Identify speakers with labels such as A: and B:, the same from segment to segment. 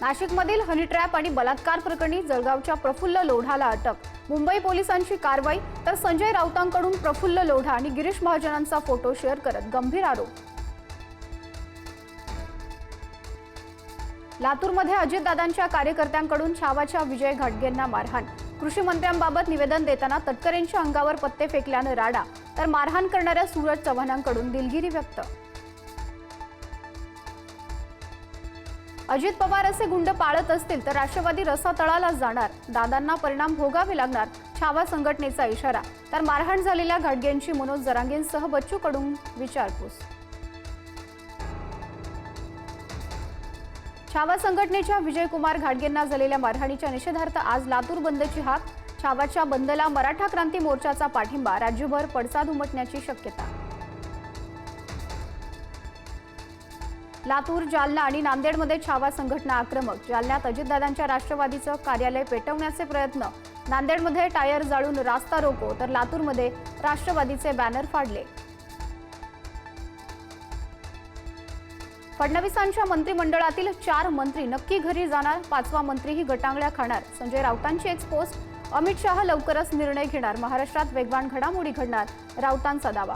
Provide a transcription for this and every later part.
A: नाशिकमधील honey trap आणि बलात्कार प्रकरणी जळगावच्या प्रफुल्ल लोढाला अटक। मुंबई पोलिसांची कारवाई। तर संजय राऊतांकडून प्रफुल्ल लोढा आणि गिरीश महाजनांचा फोटो शेअर करत गंभीर आरोप। लातूरमध्ये अजितदादांच्या कार्यकर्त्यांकडून छावाच्या विजय घाटगेंना मारहाण। कृषी मंत्र्यांबाबत निवेदन देताना तटकरेंच्या अंगावर पत्ते फेकल्यानं राडा। तर मारहाण करणाऱ्या सूरज चव्हाणांकडून दिलगिरी व्यक्त। अजित पवार असे गुंड पाळत असतील तर राष्ट्रवादी रसातळाला जाणार, दादांना परिणाम भोगावे लागणार, छावा संघटनेचा इशारा। तर मारहाण झालेल्या घाटगेंची मनोज जरांगेंसह बच्चू कडून विचारपूस। छावा संघटनेच्या विजयकुमार घाटगेंना झालेल्या मारहाणीच्या निषेधार्थ आज लातूर बंदची हाक। छावाच्या बंदला मराठा क्रांती मोर्चाचा पाठिंबा। राज्यभर पडसाद उमटण्याची शक्यता। लातूर, जालना आणि नांदेडमध्ये छावा संघटना आक्रमक। जालन्यात अजितदादांच्या राष्ट्रवादीचं कार्यालय पेटवण्याचे प्रयत्न। नांदेडमध्ये टायर जाळून रास्ता रोको। तर लातूरमध्ये राष्ट्रवादीचे बॅनर फाडले। फडणवीसांच्या मंत्रिमंडळातील 4 मंत्री नक्की घरी जाणार, 5वा मंत्रीही गटांगळ्या खाणार। संजय राऊतांची एक्सपोस्ट। अमित शहा लवकरच निर्णय घेणार, महाराष्ट्रात वेगवान घडामोडी घडणार, राऊतांचा दावा।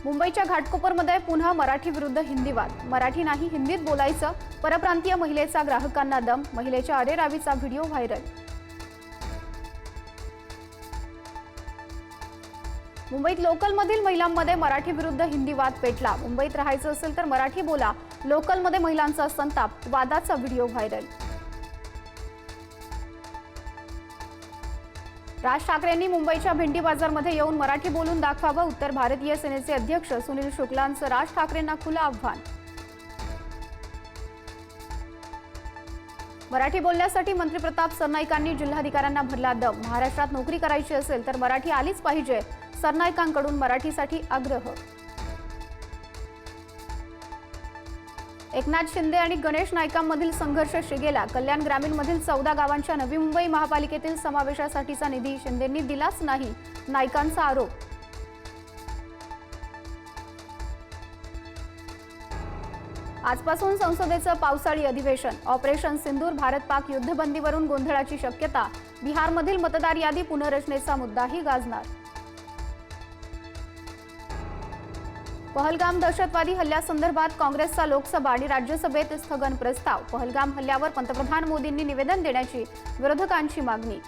A: मुंबईच्या घाटकोपरमध्ये पुन्हा मराठी विरुद्ध हिंदी वाद। मराठी नाही हिंदीत बोलायचं, परप्रांतीय महिलेचा ग्राहकांना दम। महिलेच्या अरेरावीचा व्हिडिओ व्हायरल। मुंबईत लोकलमधील महिलांमध्ये मराठी विरुद्ध हिंदी वाद पेटला। मुंबईत राहायचं असेल तर मराठी बोला, लोकलमध्ये महिलांचा संताप, वादाचा व्हिडिओ व्हायरल। राज ठाकरेंनी मुंबईच्या भेंडी बाजारमध्ये येऊन मराठी बोलून दाखवावं। उत्तर भारतीय सेनेचे अध्यक्ष सुनील शुक्लांचं राज ठाकरेंना खुलं आव्हान। मराठी बोलण्यासाठी मंत्री प्रताप सरनाईकांनी जिल्हाधिकाऱ्यांना भरला दम। महाराष्ट्रात नोकरी करायची असेल तर मराठी आलीच पाहिजे, सरनाईकांकडून मराठीसाठी आग्रह। एकनाथ शिंदे आणि गणेश नाईकांमधील संघर्ष शिगेला। कल्याण ग्रामीणमधील 14 गावांच्या नवी मुंबई महापालिकेतील समावेशासाठीचा निधी शिंदेंनी दिलाच नाही, नाईकांचा आरोप। आजपासून संसदेचं पावसाळी अधिवेशन। ऑपरेशन सिंदूर, भारत-पाक युद्धबंदीवरून गोंधळाची शक्यता। बिहारमधील मतदार यादी पुनर्रचनेचा मुद्दाही गाजणार। पहलगाम दहशतवादी हल्ल्यासंदर्भात काँग्रेसचा लोकसभा आणि राज्यसभेत स्थगन प्रस्ताव। पहलगाम हल्ल्यावर पंतप्रधान मोदींनी निवेदन देण्याची विरोधकांची मागणी।